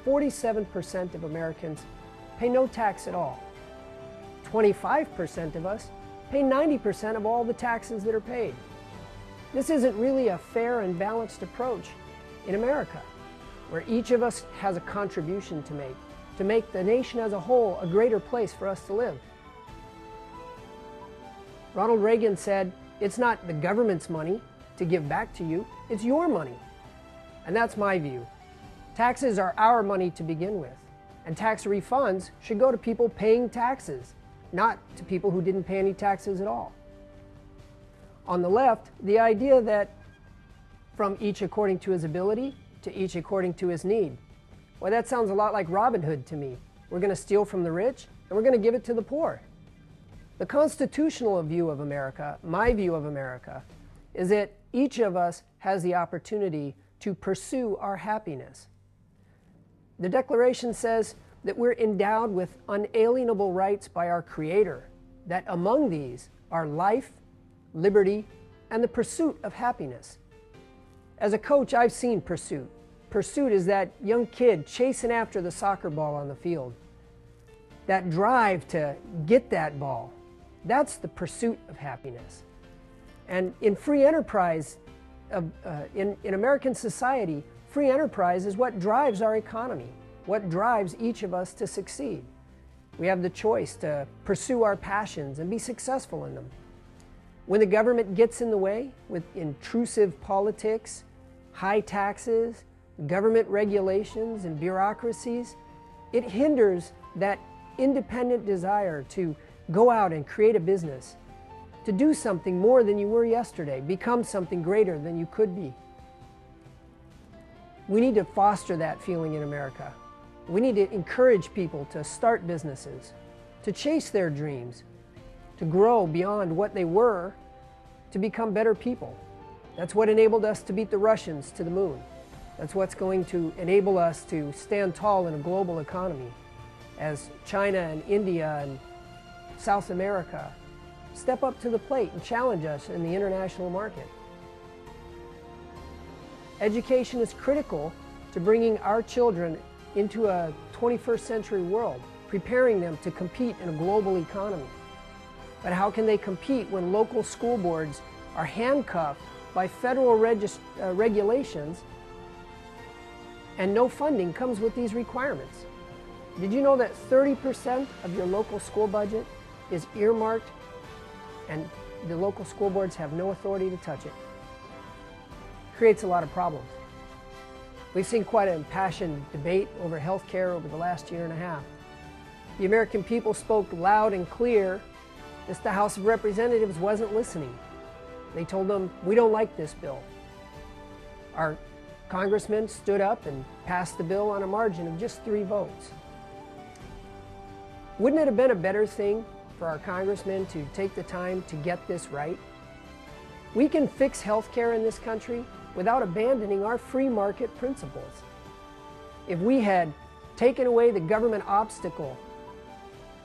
47% of Americans pay no tax at all. 25% of us pay 90% of all the taxes that are paid. This isn't really a fair and balanced approach in America, where each of us has a contribution to make the nation as a whole a greater place for us to live. Ronald Reagan said, "It's not the government's money to give back to you, it's your money." And that's my view. Taxes are our money to begin with, and tax refunds should go to people paying taxes, not to people who didn't pay any taxes at all. On the left, the idea that from each according to his ability to each according to his need. Well, that sounds a lot like Robin Hood to me. We're going to steal from the rich and we're going to give it to the poor. The constitutional view of America, my view of America, is that each of us has the opportunity to pursue our happiness. The Declaration says that we're endowed with unalienable rights by our Creator, that among these are life, liberty, and the pursuit of happiness. As a coach, I've seen pursuit. Pursuit is that young kid chasing after the soccer ball on the field. That drive to get that ball. That's the pursuit of happiness. And in free enterprise, in American society, free enterprise is what drives our economy, what drives each of us to succeed. We have the choice to pursue our passions and be successful in them. When the government gets in the way with intrusive politics, high taxes, government regulations, and bureaucracies, it hinders that independent desire to go out and create a business, to do something more than you were yesterday, become something greater than you could be. We need to foster that feeling in America. We need to encourage people to start businesses, to chase their dreams, to grow beyond what they were, to become better people. That's what enabled us to beat the Russians to the moon. That's what's going to enable us to stand tall in a global economy as China and India and South America step up to the plate and challenge us in the international market. Education is critical to bringing our children into a 21st century world, preparing them to compete in a global economy. But how can they compete when local school boards are handcuffed by federal regulations and no funding comes with these requirements? Did you know that 30% of your local school budget is earmarked and the local school boards have no authority to touch it? Creates a lot of problems. We've seen quite an impassioned debate over health care over the last year and a half. The American people spoke loud and clear. Just the House of Representatives wasn't listening. They told them, "We don't like this bill." Our congressman stood up and passed the bill on a margin of just 3 votes. Wouldn't it have been a better thing for our congressmen to take the time to get this right? We can fix health care in this country without abandoning our free market principles. If we had taken away the government obstacle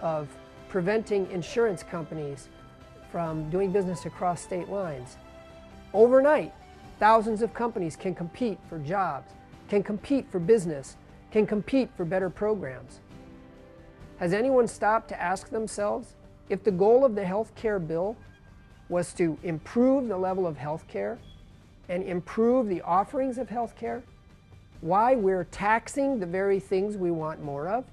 of preventing insurance companies from doing business across state lines, overnight, thousands of companies can compete for jobs, can compete for business, can compete for better programs. Has anyone stopped to ask themselves if the goal of the health care bill was to improve the level of health care and improve the offerings of health care, why we're taxing the very things we want more of?